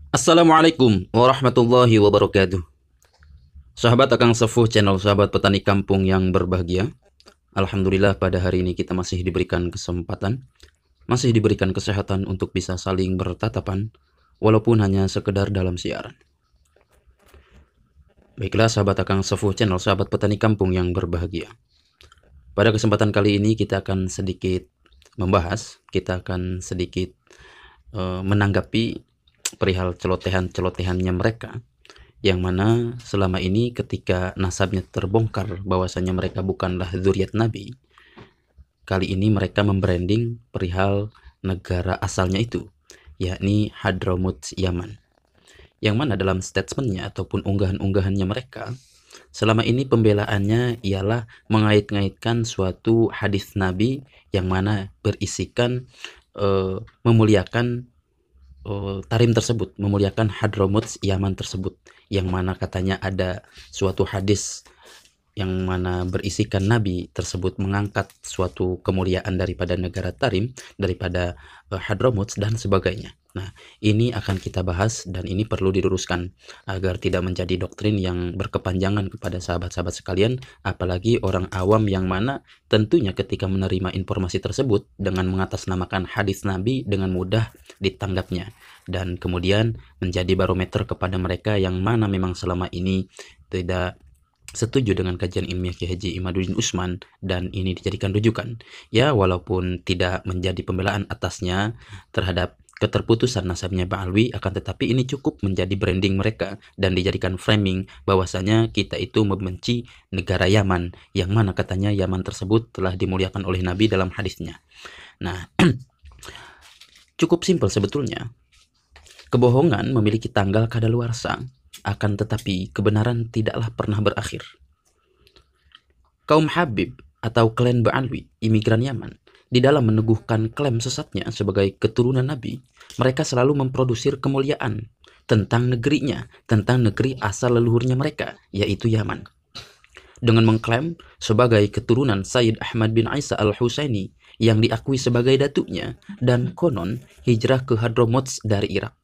Assalamualaikum warahmatullahi wabarakatuh. Sahabat Akang Sefuh channel sahabat petani kampung yang berbahagia. Alhamdulillah pada hari ini kita masih diberikan kesempatan, masih diberikan kesehatan untuk bisa saling bertatapan, walaupun hanya sekedar dalam siaran. Baiklah sahabat Akang Sefuh channel sahabat petani kampung yang berbahagia. Pada kesempatan kali ini kita akan sedikit membahas, kita akan sedikit menanggapi perihal celotehan-celotehannya mereka, yang mana selama ini ketika nasabnya terbongkar bahwasanya mereka bukanlah zuriat Nabi, kali ini mereka membranding perihal negara asalnya itu, yakni Hadramaut Yaman. Yang mana dalam statementnya ataupun unggahan-unggahannya mereka, selama ini pembelaannya ialah mengait-ngaitkan suatu hadis Nabi yang mana berisikan memuliakan Tarim tersebut, memuliakan Hadramaut Yaman tersebut, yang mana katanya ada suatu hadis yang mana berisikan Nabi tersebut mengangkat suatu kemuliaan daripada negara Tarim, daripada Hadramaut dan sebagainya. Nah, ini akan kita bahas dan ini perlu diluruskan agar tidak menjadi doktrin yang berkepanjangan kepada sahabat-sahabat sekalian, apalagi orang awam yang mana tentunya ketika menerima informasi tersebut dengan mengatasnamakan hadis Nabi dengan mudah ditanggapnya dan kemudian menjadi barometer kepada mereka yang mana memang selama ini tidak setuju dengan kajian ilmiah Kiai Haji Imaduddin Usman dan ini dijadikan rujukan. Ya, walaupun tidak menjadi pembelaan atasnya terhadap keterputusan nasabnya Ba'alwi, akan tetapi ini cukup menjadi branding mereka dan dijadikan framing bahwasanya kita itu membenci negara Yaman, yang mana katanya Yaman tersebut telah dimuliakan oleh Nabi dalam hadisnya. Nah, cukup simpel sebetulnya. Kebohongan memiliki tanggal kadaluarsa, akan tetapi kebenaran tidaklah pernah berakhir. Kaum Habib atau klan Ba'alwi, imigran Yaman, di dalam meneguhkan klaim sesatnya sebagai keturunan Nabi, mereka selalu memproduksi kemuliaan tentang negerinya, tentang negeri asal leluhurnya mereka, yaitu Yaman. Dengan mengklaim sebagai keturunan Sayyid Ahmad bin Isa al-Husaini yang diakui sebagai datuknya dan konon hijrah ke Hadramaut dari Irak.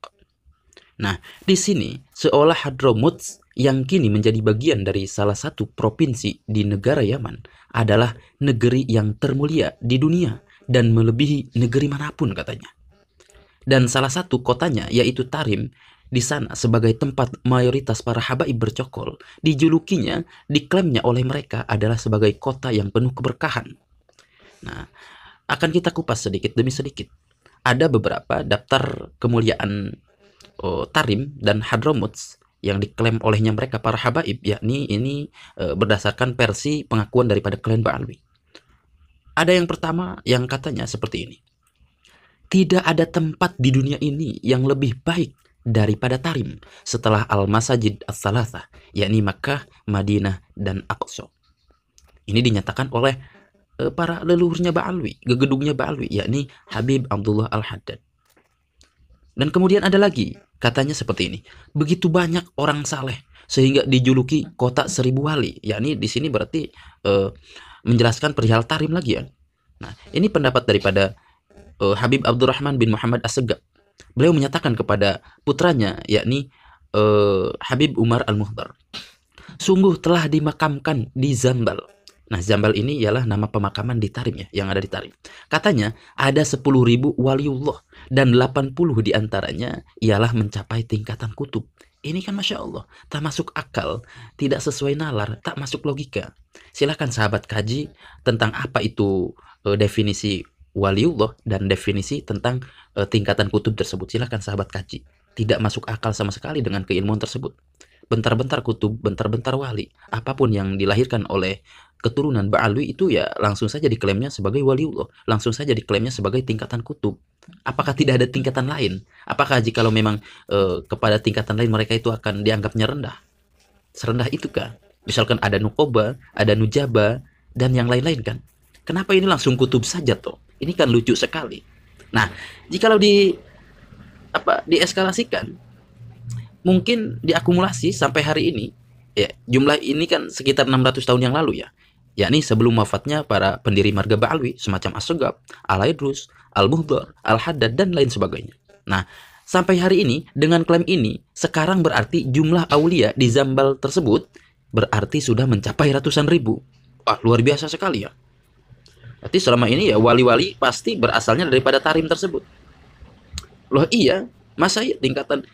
Nah, di sini seolah Hadramaut yang kini menjadi bagian dari salah satu provinsi di negara Yaman adalah negeri yang termulia di dunia dan melebihi negeri manapun katanya. Dan salah satu kotanya yaitu Tarim, di sana sebagai tempat mayoritas para habaib bercokol, dijulukinya, diklaimnya oleh mereka adalah sebagai kota yang penuh keberkahan. Nah, akan kita kupas sedikit demi sedikit. Ada beberapa daftar kemuliaan Tarim dan Hadramaut yang diklaim olehnya mereka para habaib, yakni ini berdasarkan versi pengakuan daripada klan Ba'alwi. Ada yang pertama yang katanya seperti ini. Tidak ada tempat di dunia ini yang lebih baik daripada Tarim setelah Al-Masajid As-Salatha, yakni Makkah, Madinah, dan Aqsa. Ini dinyatakan oleh para leluhurnya Ba'alwi, gegedugnya Ba'alwi, yakni Habib Abdullah Al-Haddad. Dan kemudian ada lagi, katanya seperti ini. Begitu banyak orang saleh sehingga dijuluki kota seribu wali. Yakni di sini berarti menjelaskan perihal Tarim lagi ya. Nah, ini pendapat daripada Habib Abdurrahman bin Muhammad As-Segaf. Beliau menyatakan kepada putranya yakni Habib Umar Al-Muhdar. Sungguh telah dimakamkan di Zambal. Nah, Zambal ini ialah nama pemakaman di Tarim ya, yang ada di Tarim. Katanya ada 10.000 waliullah dan 80 diantaranya ialah mencapai tingkatan kutub. Ini kan Masya Allah, tak masuk akal, tidak sesuai nalar, tak masuk logika. Silahkan sahabat kaji tentang apa itu definisi waliullah dan definisi tentang tingkatan kutub tersebut. Silahkan sahabat kaji. Tidak masuk akal sama sekali dengan keilmuan tersebut. Bentar-bentar kutub, bentar-bentar wali. Apapun yang dilahirkan oleh keturunan Ba'alwi itu ya langsung saja diklaimnya sebagai waliullah, langsung saja diklaimnya sebagai tingkatan kutub. Apakah tidak ada tingkatan lain? Apakah jikalau memang kepada tingkatan lain mereka itu akan dianggapnya rendah? Serendah itukah? Misalkan ada nukoba, ada nujaba, dan yang lain-lain kan? Kenapa ini langsung kutub saja toh? Ini kan lucu sekali. Nah, jikalau dieskalasikan, mungkin diakumulasi sampai hari ini, ya jumlah ini kan sekitar 600 tahun yang lalu ya, yakni sebelum wafatnya para pendiri marga Ba'alwi semacam As-Segaf, Al-Aidrus, Al-Muhdar, Al-Haddad dan lain sebagainya. Nah, sampai hari ini dengan klaim ini, sekarang berarti jumlah aulia di Zambal tersebut berarti sudah mencapai ratusan ribu. Wah, luar biasa sekali ya. Berarti selama ini ya wali-wali pasti berasalnya daripada tarim tersebut. Loh iya, masa ya tingkatan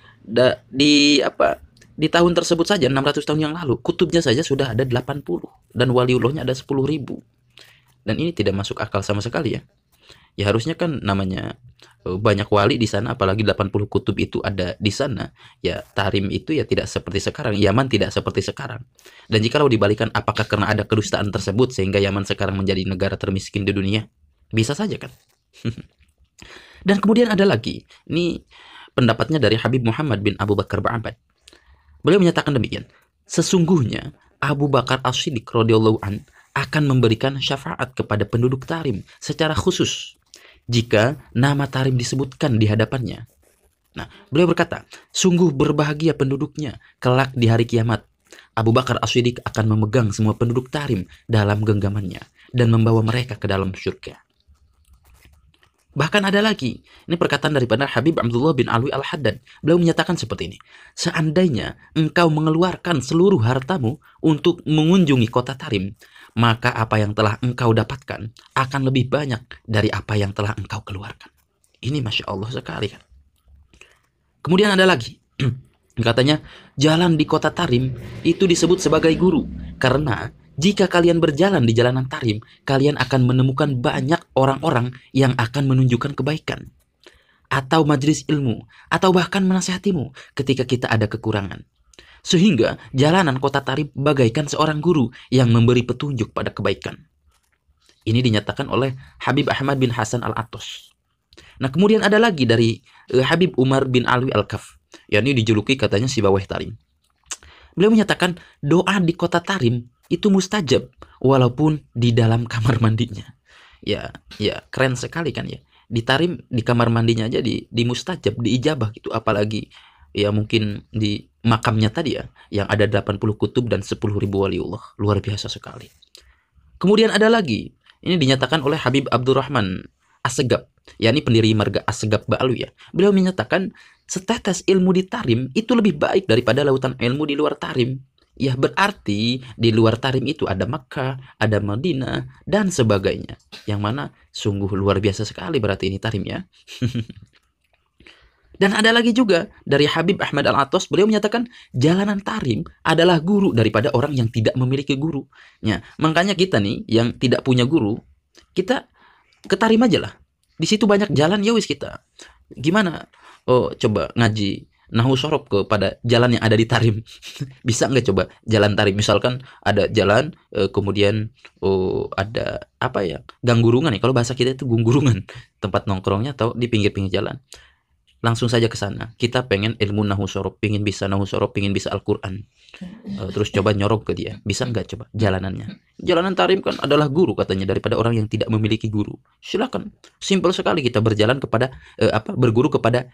di tahun tersebut saja 600 tahun yang lalu kutubnya saja sudah ada 80 dan waliullahnya ada 10.000. Dan ini tidak masuk akal sama sekali ya. Ya harusnya kan namanya banyak wali di sana, apalagi 80 kutub itu ada di sana. Ya tarim itu ya tidak seperti sekarang, Yaman tidak seperti sekarang. Dan jikalau dibalikan, apakah karena ada kedustaan tersebut sehingga Yaman sekarang menjadi negara termiskin di dunia? Bisa saja kan. Dan kemudian ada lagi, ini pendapatnya dari Habib Muhammad bin Abu Bakar Ba'abad. Beliau menyatakan demikian, sesungguhnya Abu Bakar As-Siddiq radhiyallahu an akan memberikan syafaat kepada penduduk Tarim secara khusus jika nama Tarim disebutkan di hadapannya. Nah, beliau berkata, sungguh berbahagia penduduknya kelak di hari kiamat. Abu Bakar As-Siddiq akan memegang semua penduduk Tarim dalam genggamannya dan membawa mereka ke dalam surga. Bahkan ada lagi, ini perkataan daripada Habib Abdullah bin Alwi Al-Haddad. Beliau menyatakan seperti ini, seandainya engkau mengeluarkan seluruh hartamu untuk mengunjungi kota Tarim, maka apa yang telah engkau dapatkan akan lebih banyak dari apa yang telah engkau keluarkan. Ini Masya Allah sekali kan. Kemudian ada lagi, katanya jalan di kota Tarim itu disebut sebagai guru, karena jika kalian berjalan di jalanan Tarim, kalian akan menemukan banyak orang-orang yang akan menunjukkan kebaikan, atau majelis ilmu, atau bahkan menasihatimu ketika kita ada kekurangan. Sehingga jalanan kota Tarim bagaikan seorang guru yang memberi petunjuk pada kebaikan. Ini dinyatakan oleh Habib Ahmad bin Hasan Al-Attos. Nah kemudian ada lagi dari Habib Umar bin Alwi Al-Kaf, yakni dijuluki katanya si Baweh Tarim. Beliau menyatakan doa di kota Tarim itu mustajab walaupun di dalam kamar mandinya. Ya keren sekali kan ya. Di Tarim di kamar mandinya aja di mustajab, diijabah gitu, apalagi ya mungkin di makamnya tadi ya yang ada 80 kutub dan 10.000 waliullah. Luar biasa sekali. Kemudian ada lagi, ini dinyatakan oleh Habib Abdurrahman As-Segab, yakni pendiri marga As-Segab Ba'alwi ya. Beliau menyatakan setetes ilmu di Tarim itu lebih baik daripada lautan ilmu di luar Tarim. Ya berarti di luar Tarim itu ada Makkah, ada Madinah, dan sebagainya. Yang mana sungguh luar biasa sekali berarti ini Tarim ya. Dan ada lagi juga dari Habib Ahmad Al-Attos, beliau menyatakan jalanan Tarim adalah guru daripada orang yang tidak memiliki guru. Ya, makanya kita nih yang tidak punya guru, kita ke Tarim aja lah. Di situ banyak jalan, ya wis kita. Gimana? Oh, coba ngaji Nahu Sorob kepada jalan yang ada di Tarim. Bisa nggak coba jalan Tarim? Misalkan ada jalan, kemudian ada apa ya, ganggurungan ya. Kalau bahasa kita itu gunggurungan, tempat nongkrongnya atau di pinggir-pinggir jalan. Langsung saja ke sana. Kita pengen ilmu Nahu Sorob, pengen bisa Nahu Sorob, pengen bisa Al-Quran. Terus coba nyorok ke dia. Bisa nggak coba jalanannya? Jalanan Tarim kan adalah guru katanya daripada orang yang tidak memiliki guru. Silakan. Simpel sekali kita berjalan kepada berguru kepada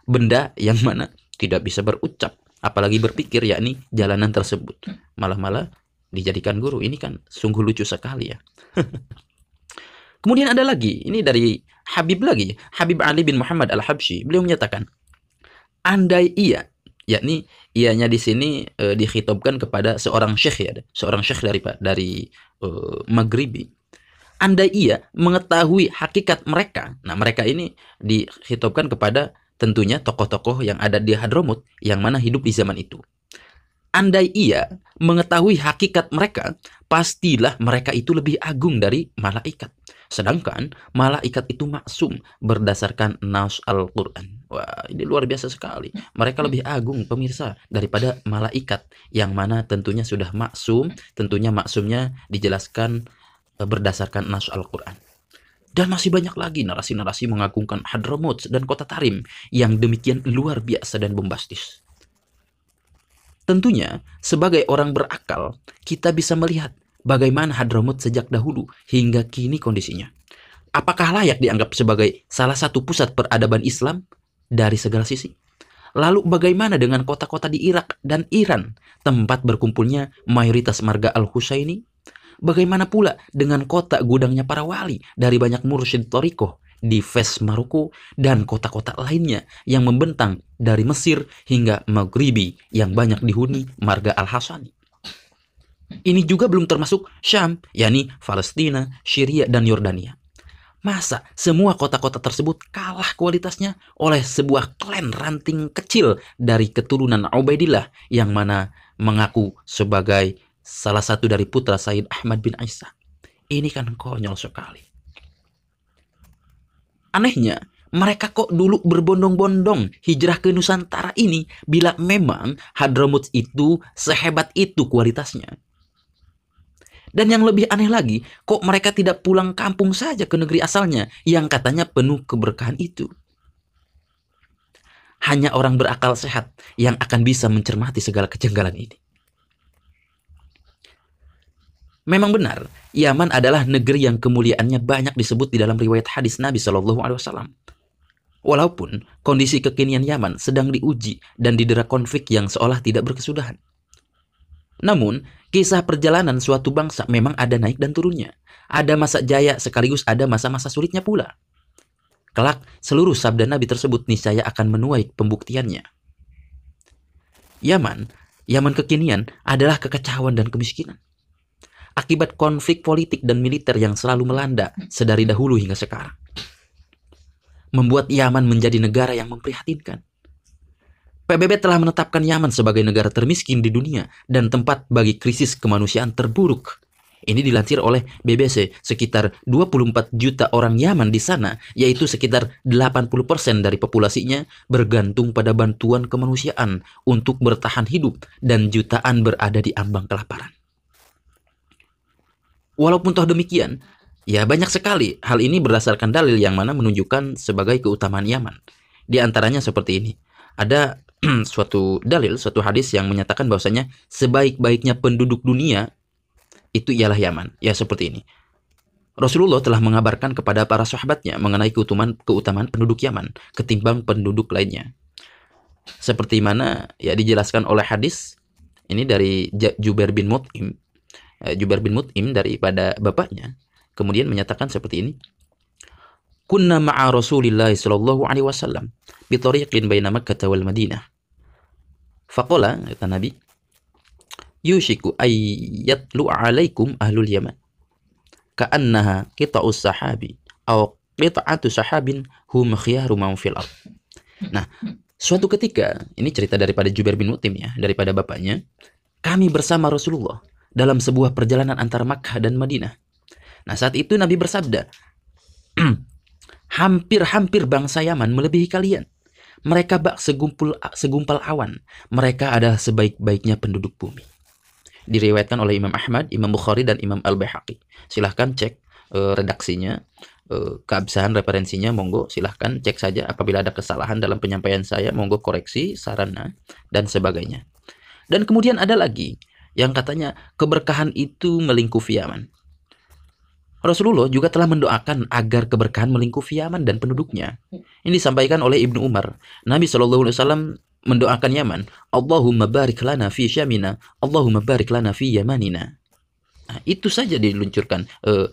benda yang mana tidak bisa berucap, apalagi berpikir, yakni jalanan tersebut. Malah dijadikan guru. Ini kan sungguh lucu sekali ya. Kemudian ada lagi, ini dari Habib lagi, Habib Ali bin Muhammad Al-Habsyi. Beliau menyatakan, andai ia, yakni ianya di sini dikhitabkan kepada seorang syekh ya, seorang syekh dari Maghribi. Andai ia mengetahui hakikat mereka, nah mereka ini dikhitabkan kepada tentunya tokoh-tokoh yang ada di Hadramut yang mana hidup di zaman itu. Andai ia mengetahui hakikat mereka, pastilah mereka itu lebih agung dari malaikat. Sedangkan malaikat itu maksum berdasarkan nas Al-Quran. Wah, ini luar biasa sekali. Mereka lebih agung pemirsa daripada malaikat yang mana tentunya sudah maksum, tentunya maksumnya dijelaskan berdasarkan nas Al-Quran. Dan masih banyak lagi narasi-narasi mengagungkan Hadramut dan kota Tarim yang demikian luar biasa dan bombastis. Tentunya sebagai orang berakal kita bisa melihat bagaimana Hadramut sejak dahulu hingga kini kondisinya. Apakah layak dianggap sebagai salah satu pusat peradaban Islam dari segala sisi? Lalu bagaimana dengan kota-kota di Irak dan Iran, tempat berkumpulnya mayoritas marga Al-Husaini? Bagaimana pula dengan kota gudangnya para wali dari banyak mursyid thariqah di Fes Maroko, dan kota-kota lainnya yang membentang dari Mesir hingga Maghribi yang banyak dihuni marga Al-Hasani. Ini juga belum termasuk Syam, yakni Palestina, Syria, dan Yordania. Masa semua kota-kota tersebut kalah kualitasnya oleh sebuah klan ranting kecil dari keturunan Ubaidillah yang mana mengaku sebagai salah satu dari putra Sayyid Ahmad bin Isa. Ini kan konyol sekali. Anehnya, mereka kok dulu berbondong-bondong hijrah ke Nusantara ini bila memang Hadramut itu sehebat itu kualitasnya. Dan yang lebih aneh lagi, kok mereka tidak pulang kampung saja ke negeri asalnya yang katanya penuh keberkahan itu. Hanya orang berakal sehat yang akan bisa mencermati segala kejanggalan ini. Memang benar, Yaman adalah negeri yang kemuliaannya banyak disebut di dalam riwayat hadis Nabi Shallallahu Alaihi Wasallam. Walaupun kondisi kekinian Yaman sedang diuji dan didera konflik yang seolah tidak berkesudahan. Namun, kisah perjalanan suatu bangsa memang ada naik dan turunnya. Ada masa jaya sekaligus ada masa-masa sulitnya pula. Kelak, seluruh sabda Nabi tersebut niscaya akan menuai pembuktiannya. Yaman kekinian adalah kekacauan dan kemiskinan. Akibat konflik politik dan militer yang selalu melanda sedari dahulu hingga sekarang. Membuat Yaman menjadi negara yang memprihatinkan. PBB telah menetapkan Yaman sebagai negara termiskin di dunia dan tempat bagi krisis kemanusiaan terburuk. Ini dilansir oleh BBC, sekitar 24 juta orang Yaman di sana, yaitu sekitar 80% dari populasinya bergantung pada bantuan kemanusiaan untuk bertahan hidup dan jutaan berada di ambang kelaparan. Walaupun toh demikian, ya banyak sekali hal ini berdasarkan dalil yang mana menunjukkan sebagai keutamaan Yaman. Di antaranya seperti ini. Ada suatu dalil, suatu hadis yang menyatakan bahwasanya sebaik-baiknya penduduk dunia itu ialah Yaman. Ya seperti ini. Rasulullah telah mengabarkan kepada para sahabatnya mengenai keutamaan penduduk Yaman ketimbang penduduk lainnya. Seperti mana ya dijelaskan oleh hadis ini dari Jubair bin Mut'im. Jubair bin Mut'im daripada bapaknya kemudian menyatakan seperti ini. Kunna ma'a Rasulillah sallallahu alaihi wasallam bi tariqin baina Makkah wal Madinah. Faqala, kata Nabi, yushiku ayyatlu alaikum ahlul Yaman ka'annaha qita'us sahabi aw qita'atu sahabin hum khiyaru man fil ard. Nah, suatu ketika, ini cerita daripada Jubair bin Mut'im ya, daripada bapaknya, kami bersama Rasulullah dalam sebuah perjalanan antara Makkah dan Madinah. Nah, saat itu Nabi bersabda, hampir-hampir bangsa Yaman melebihi kalian. Mereka bak segumpal awan. Mereka adalah sebaik-baiknya penduduk bumi. Diriwayatkan oleh Imam Ahmad, Imam Bukhari, dan Imam Al-Baihaqi. Silahkan cek redaksinya, keabsahan referensinya, monggo silahkan cek saja. Apabila ada kesalahan dalam penyampaian saya, monggo koreksi, sarana, dan sebagainya. Dan kemudian ada lagi yang katanya keberkahan itu melingkupi Yaman. Rasulullah juga telah mendoakan agar keberkahan melingkupi Yaman dan penduduknya. Ini disampaikan oleh Ibnu Umar. Nabi SAW mendoakan Yaman, Allahumma barik lana fi Syamina, Allahumma barik lana fi Yamanina. Nah, itu saja diluncurkan.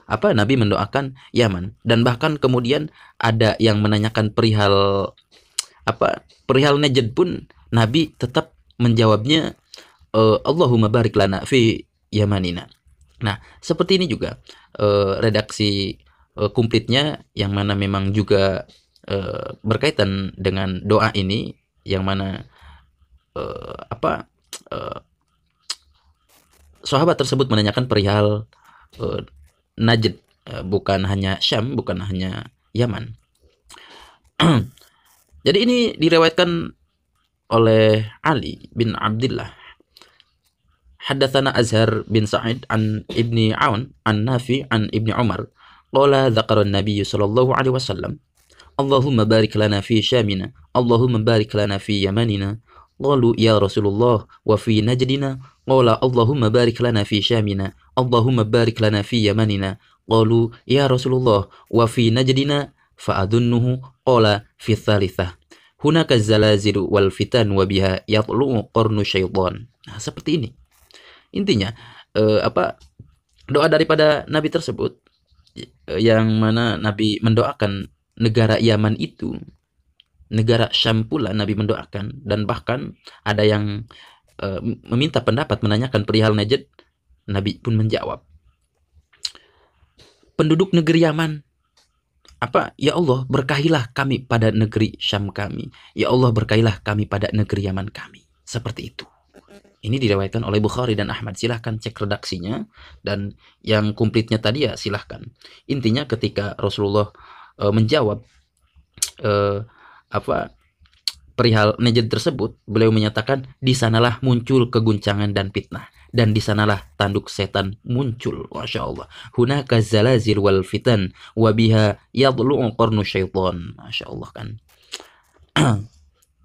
Nabi mendoakan Yaman, dan bahkan kemudian ada yang menanyakan perihal Najd pun Nabi tetap menjawabnya Allahumma barik lana fi Yamanina. Nah, seperti ini juga redaksi komplitnya yang mana memang juga berkaitan dengan doa ini, yang mana sahabat tersebut menanyakan perihal Najd, bukan hanya Syam, bukan hanya Yaman. Jadi ini diriwayatkan oleh Ali bin Abdullah. Haddatsana Azhar bin Sa'id an Ibni Aun an Nafi an Ibni Umar qala dzakara an-nabiy sallallahu alaihi wasallam Allahumma barik lana fi Syamina Allahumma barik lana fi Yamanina qalu ya Rasulullah wa fi Najdina qala Allahumma barik lana fi Syamina Allahumma barik lana fi Yamanina qalu ya Rasulullah wa fi Najdina fa adunnuhu qala fi tsalitsah hunaka zalazilu wal fitan wa biha yatlu'u qarnu syaitan. Nah, seperti ini. Intinya doa daripada Nabi tersebut yang mana Nabi mendoakan negara Yaman itu, negara Syam pula Nabi mendoakan, dan bahkan ada yang meminta pendapat menanyakan perihal Najd. Nabi pun menjawab, penduduk negeri Yaman, ya Allah, berkahilah kami pada negeri Syam kami. Ya Allah, berkahilah kami pada negeri Yaman kami. Seperti itu. Ini diriwayatkan oleh Bukhari dan Ahmad. Silahkan cek redaksinya, dan yang komplitnya tadi ya silahkan. Intinya ketika Rasulullah menjawab perihal Najd tersebut, beliau menyatakan, di sanalah muncul keguncangan dan fitnah, dan di sanalah tanduk setan muncul. Masya Allah. Hunaka zalazil wal fitan, wabiha yadlu'u qarnu syaitan. Masya Allah kan.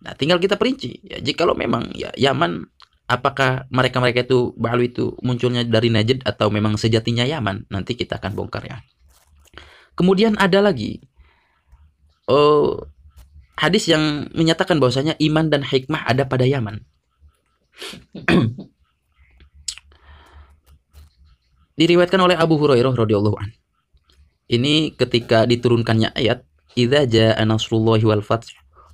Nah, tinggal kita perinci. Ya, jikalau memang ya Yaman, apakah mereka itu Ba'alwi itu munculnya dari Najd atau memang sejatinya Yaman? Nanti kita akan bongkar ya. Kemudian ada lagi hadis yang menyatakan bahwasanya iman dan hikmah ada pada Yaman. Diriwayatkan oleh Abu Hurairah radhiyallahu an. Ini ketika diturunkannya ayat idza jaa nasrullahi wal fath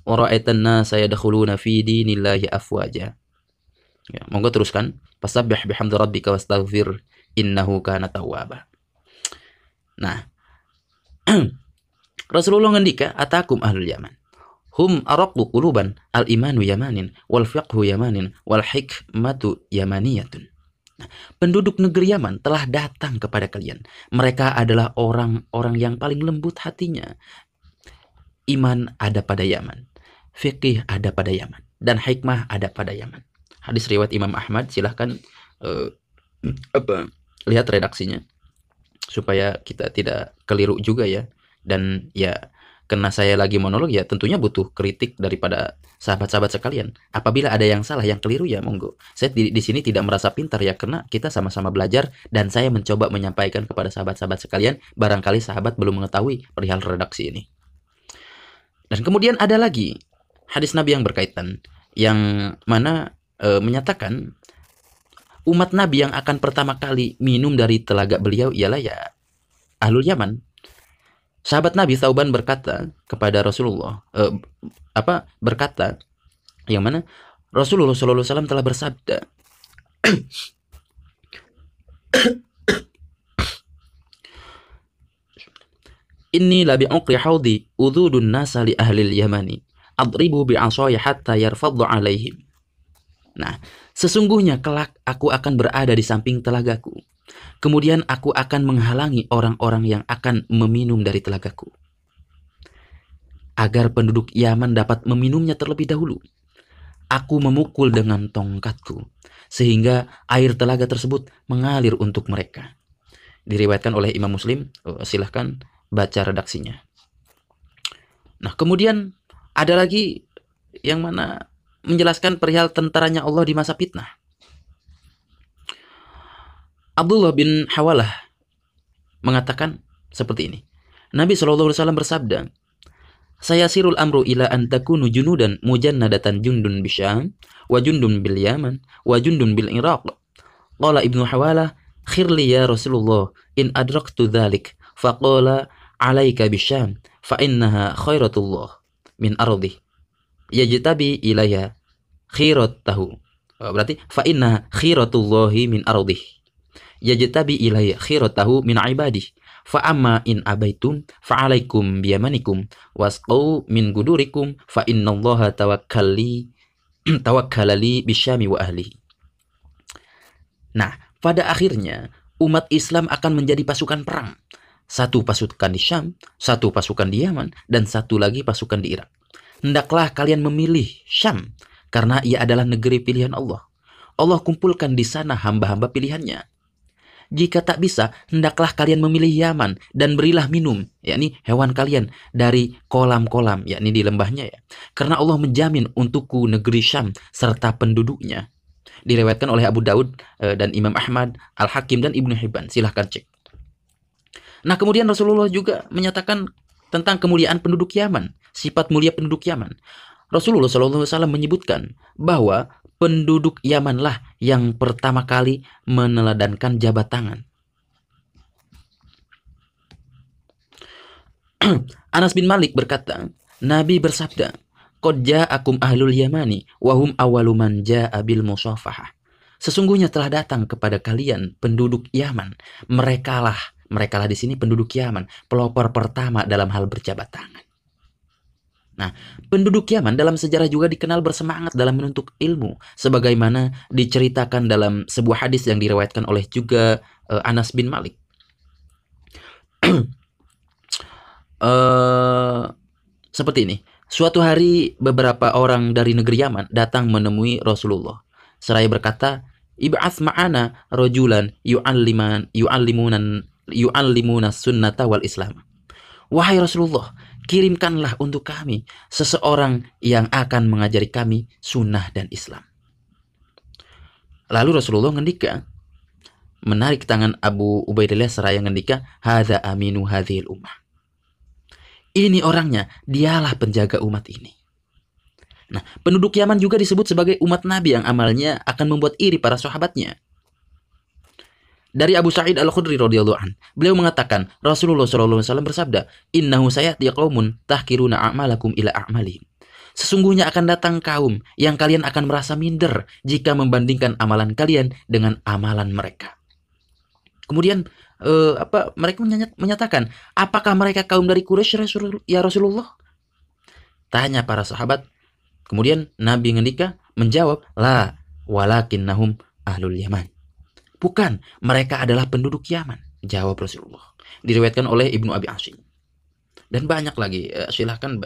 wa ra'aitan nasa yadkhuluna fi dinillahi afwaja. Ya, monggo teruskan. Fasabbih bihamdi rabbika wastaghfir innahu kana tawwaba. Nah, Rasulullah ngendika, atakum ahlul Yaman. Hum araqu quluban al-imanu yamanin wal fiqhu yamanin wal hikmatu yamaniyatun. Nah, penduduk negeri Yaman telah datang kepada kalian. Mereka adalah orang-orang yang paling lembut hatinya. Iman ada pada Yaman, fikih ada pada Yaman, dan hikmah ada pada Yaman. Hadis riwayat Imam Ahmad. Silahkan lihat redaksinya supaya kita tidak keliru juga ya. Dan ya, karena saya lagi monolog ya, tentunya butuh kritik daripada sahabat-sahabat sekalian. Apabila ada yang salah, yang keliru ya monggo. Saya di sini tidak merasa pintar ya, karena kita sama-sama belajar, dan saya mencoba menyampaikan kepada sahabat-sahabat sekalian. Barangkali sahabat belum mengetahui perihal redaksi ini. Dan kemudian ada lagi hadis Nabi yang berkaitan, yang mana menyatakan umat Nabi yang akan pertama kali minum dari telaga beliau ialah ya Ahlul Yaman. Sahabat Nabi Thauban berkata kepada Rasulullah, berkata yang mana Rasulullah SAW telah bersabda, inni la bi'uqri haudi udhudun nasa li ahlil yamani adribu bi'asaya hatta yarfaddu alaihim. Nah, sesungguhnya kelak aku akan berada di samping telagaku. Kemudian aku akan menghalangi orang-orang yang akan meminum dari telagaku, agar penduduk Yaman dapat meminumnya terlebih dahulu. Aku memukul dengan tongkatku, sehingga air telaga tersebut mengalir untuk mereka. Diriwayatkan oleh Imam Muslim. Silahkan baca redaksinya. Nah, kemudian ada lagi yang mana menjelaskan perihal tentaranya Allah di masa fitnah. Abdullah bin Hawalah mengatakan seperti ini. Nabi SAW bersabda, saya sirul amru ila an takunu junudan mujannadatan jundun bisyam wa jundun bil Yaman wa jundun bil Iraq. Qala Ibnu Hawalah, khirli ya Rasulullah in adraktu dhalik. Faqala alaika bisyam fa innaha khairatullah min ardi yajtabi ilayya khiratahu. Berarti fa innaha khiratullahi min ardi yajtabi ilayya khiratahu min ibadih. Fa amma in abaitum fa alaikum biyamanikum wasqau min gudurikum fa innallaha tawakkalali bisyami wa ahlihi. Nah, pada akhirnya umat Islam akan menjadi pasukan perang. Satu pasukan di Syam, satu pasukan di Yaman, dan satu lagi pasukan di Irak. Hendaklah kalian memilih Syam, karena ia adalah negeri pilihan Allah. Allah kumpulkan di sana hamba-hamba pilihannya. Jika tak bisa, hendaklah kalian memilih Yaman dan berilah minum, yakni hewan kalian, dari kolam-kolam, yakni di lembahnya ya. Karena Allah menjamin untukku negeri Syam serta penduduknya. Diriwayatkan oleh Abu Daud dan Imam Ahmad, Al-Hakim dan Ibnu Hibban. Silahkan cek. Nah, kemudian Rasulullah juga menyatakan tentang kemuliaan penduduk Yaman, sifat mulia penduduk Yaman. Rasulullah SAW menyebutkan bahwa penduduk Yamanlah yang pertama kali meneladankan jabat tangan. Anas bin Malik berkata, Nabi bersabda, "Qad ja'akum ahlul yamani wa hum awwalu man ja'a bil musafahah." Sesungguhnya telah datang kepada kalian penduduk Yaman. Merekalah di sini penduduk Yaman, pelopor pertama dalam hal berjabat tangan. Nah, penduduk Yaman dalam sejarah juga dikenal bersemangat dalam menuntut ilmu, sebagaimana diceritakan dalam sebuah hadis yang diriwayatkan oleh juga Anas bin Malik. Seperti ini. Suatu hari beberapa orang dari negeri Yaman datang menemui Rasulullah. Seraya berkata, "Ib'ats ma'ana rajulan yu'allimuna sunnata wal islam." Wahai Rasulullah, kirimkanlah untuk kami seseorang yang akan mengajari kami sunnah dan Islam. Lalu Rasulullah ngendika, menarik tangan Abu Ubaidillah seraya ngendika, "Hadza aminu hadhil ummah." Ini orangnya, dialah penjaga umat ini. Nah, penduduk Yaman juga disebut sebagai umat Nabi yang amalnya akan membuat iri para sahabatnya. Dari Abu Sa'id Al-Khudri radhiyallahu an, beliau mengatakan, Rasulullah SAW bersabda, "Innahu sayati qaumun tahkiruna a'malakum ila a'malihim." Sesungguhnya akan datang kaum yang kalian akan merasa minder jika membandingkan amalan kalian dengan amalan mereka. Kemudian mereka menyatakan, "Apakah mereka kaum dari Quraisy ya Rasulullah?" Tanya para sahabat. Kemudian Nabi ngendika menjawab, "La, walakinnahum ahlul Yaman." Bukan, mereka adalah penduduk Yaman, jawab Rasulullah. Diriwayatkan oleh Ibnu Abi Asim. Dan banyak lagi, silahkan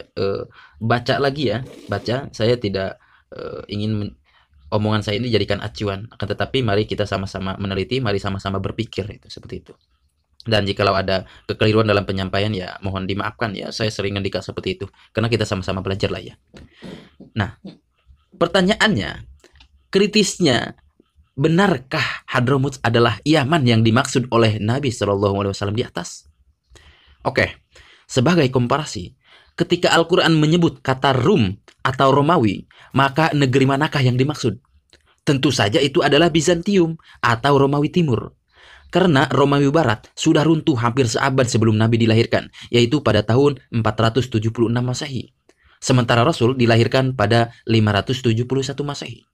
baca lagi ya, baca. Saya tidak ingin omongan saya ini dijadikan acuan, akan tetapi mari kita sama-sama meneliti, mari sama-sama berpikir, itu seperti itu. Dan jikalau ada kekeliruan dalam penyampaian ya mohon dimaafkan ya, saya sering ngendika seperti itu, karena kita sama-sama belajar lah ya. Nah, pertanyaannya, kritisnya, benarkah Hadramut adalah Yaman yang dimaksud oleh Nabi SAW di atas? Oke, sebagai komparasi, ketika Al-Quran menyebut kata Rum atau Romawi, maka negeri manakah yang dimaksud? Tentu saja itu adalah Bizantium atau Romawi Timur. Karena Romawi Barat sudah runtuh hampir seabad sebelum Nabi dilahirkan, yaitu pada tahun 476 Masehi. Sementara Rasul dilahirkan pada 571 Masehi.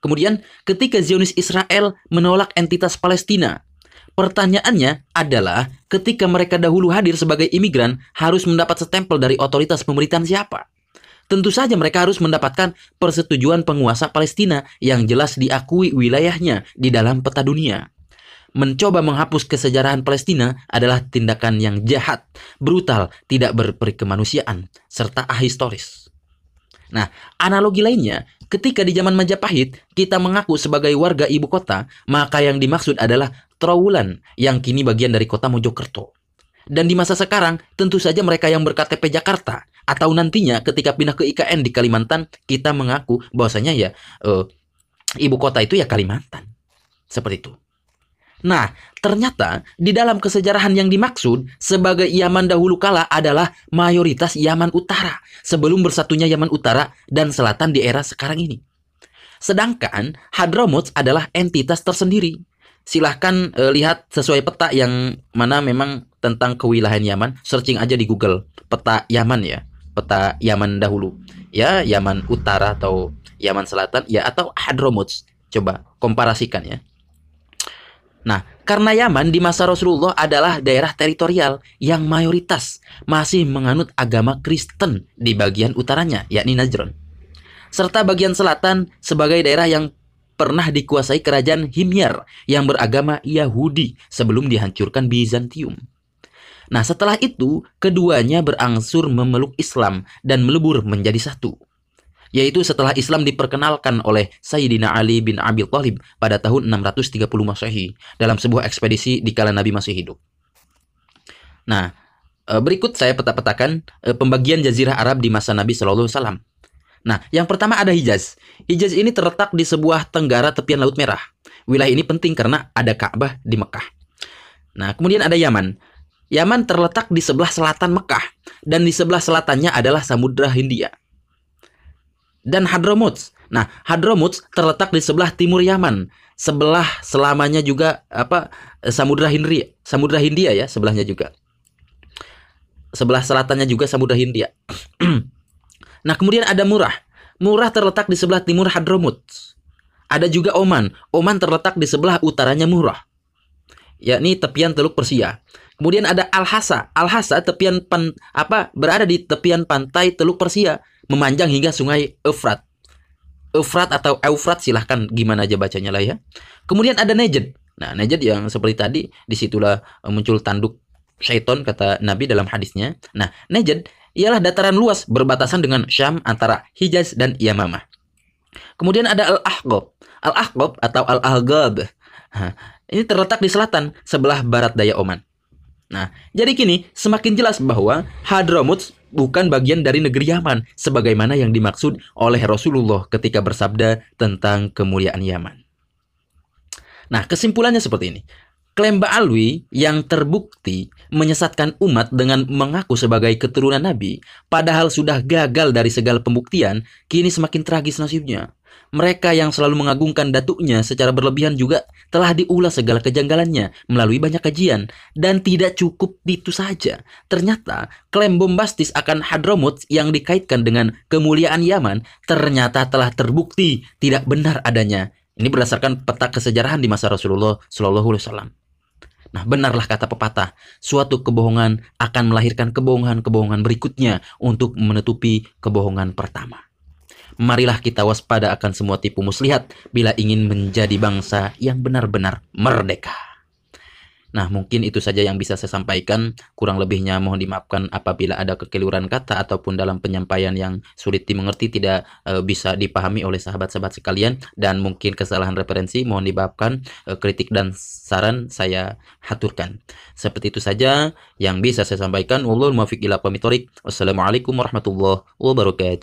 Kemudian ketika Zionis Israel menolak entitas Palestina, pertanyaannya adalah ketika mereka dahulu hadir sebagai imigran harus mendapat stempel dari otoritas pemerintahan siapa? Tentu saja mereka harus mendapatkan persetujuan penguasa Palestina yang jelas diakui wilayahnya di dalam peta dunia. Mencoba menghapus kesejarahan Palestina adalah tindakan yang jahat, brutal, tidak berperi kemanusiaan, serta ahistoris. Nah, analogi lainnya, ketika di zaman Majapahit kita mengaku sebagai warga ibu kota, maka yang dimaksud adalah Trowulan yang kini bagian dari kota Mojokerto. Dan di masa sekarang, tentu saja mereka yang berKTP Jakarta atau nantinya ketika pindah ke IKN di Kalimantan, kita mengaku bahwasanya ya ibu kota itu ya Kalimantan. Seperti itu. Nah, ternyata di dalam kesejarahan yang dimaksud sebagai Yaman dahulu kala adalah mayoritas Yaman Utara sebelum bersatunya Yaman Utara dan Selatan di era sekarang ini. Sedangkan Hadramut adalah entitas tersendiri. Silahkan lihat sesuai peta yang mana memang tentang kewilayahan Yaman. Searching aja di Google peta Yaman ya, peta Yaman dahulu. Ya, Yaman Utara atau Yaman Selatan ya, atau Hadramut. Coba komparasikan ya. Nah, karena Yaman di masa Rasulullah adalah daerah teritorial yang mayoritas masih menganut agama Kristen di bagian utaranya, yakni Najran. Serta bagian selatan sebagai daerah yang pernah dikuasai kerajaan Himyar yang beragama Yahudi sebelum dihancurkan Bizantium. Nah, setelah itu, keduanya berangsur memeluk Islam dan melebur menjadi satu. Yaitu setelah Islam diperkenalkan oleh Sayyidina Ali bin Abi Thalib pada tahun 630 Masehi dalam sebuah ekspedisi di kala Nabi masih hidup. Nah, berikut saya peta-petakan pembagian Jazirah Arab di masa Nabi SAW. Nah, yang pertama ada Hijaz. Hijaz ini terletak di sebuah tenggara tepian Laut Merah. Wilayah ini penting karena ada Ka'bah di Mekah. Nah, kemudian ada Yaman. Yaman terletak di sebelah selatan Mekah dan di sebelah selatannya adalah Samudra Hindia. Dan Hadramut. Nah, Hadramut terletak di sebelah timur Yaman. Sebelah selamanya juga Samudra Hindia ya, sebelahnya juga. sebelah selatannya juga Samudra Hindia. Nah, kemudian ada Murrah. Murrah terletak di sebelah timur Hadramut. Ada juga Oman. Oman terletak di sebelah utaranya Murrah, yakni tepian Teluk Persia. Kemudian ada Al-Hasa. Al-Hasa berada di tepian pantai Teluk Persia, memanjang hingga Sungai Efrat. Efrat atau Eufrat, silahkan gimana aja bacanya lah ya. Kemudian ada Najd. Nah, Najd yang seperti tadi, disitulah muncul tanduk syaiton kata Nabi dalam hadisnya. Nah, Najd ialah dataran luas berbatasan dengan Syam antara Hijaz dan Yamamah. Kemudian ada Al-Ahqab. Al-Ahqab atau Al-Ahqab. Ini terletak di selatan sebelah barat daya Oman. Nah, jadi kini semakin jelas bahwa Hadramut bukan bagian dari negeri Yaman sebagaimana yang dimaksud oleh Rasulullah ketika bersabda tentang kemuliaan Yaman. Nah, kesimpulannya seperti ini. Klaim Ba'alwi yang terbukti menyesatkan umat dengan mengaku sebagai keturunan Nabi, padahal sudah gagal dari segala pembuktian, kini semakin tragis nasibnya. Mereka yang selalu mengagungkan datuknya secara berlebihan juga telah diulas segala kejanggalannya melalui banyak kajian. Dan tidak cukup itu saja. Ternyata klaim bombastis akan Hadramut yang dikaitkan dengan kemuliaan Yaman ternyata telah terbukti tidak benar adanya. Ini berdasarkan peta kesejarahan di masa Rasulullah SAW. Nah, benarlah kata pepatah, suatu kebohongan akan melahirkan kebohongan-kebohongan berikutnya untuk menutupi kebohongan pertama. Marilah kita waspada akan semua tipu muslihat bila ingin menjadi bangsa yang benar-benar merdeka. Nah, mungkin itu saja yang bisa saya sampaikan. Kurang lebihnya mohon dimaafkan apabila ada kekeliruan kata ataupun dalam penyampaian yang sulit dimengerti, tidak bisa dipahami oleh sahabat-sahabat sekalian. Dan mungkin kesalahan referensi mohon dimaafkan, kritik dan saran saya haturkan. Seperti itu saja yang bisa saya sampaikan. Wallahul muwaffiq ila aqwamit thoriq. Wassalamualaikum warahmatullahi wabarakatuh.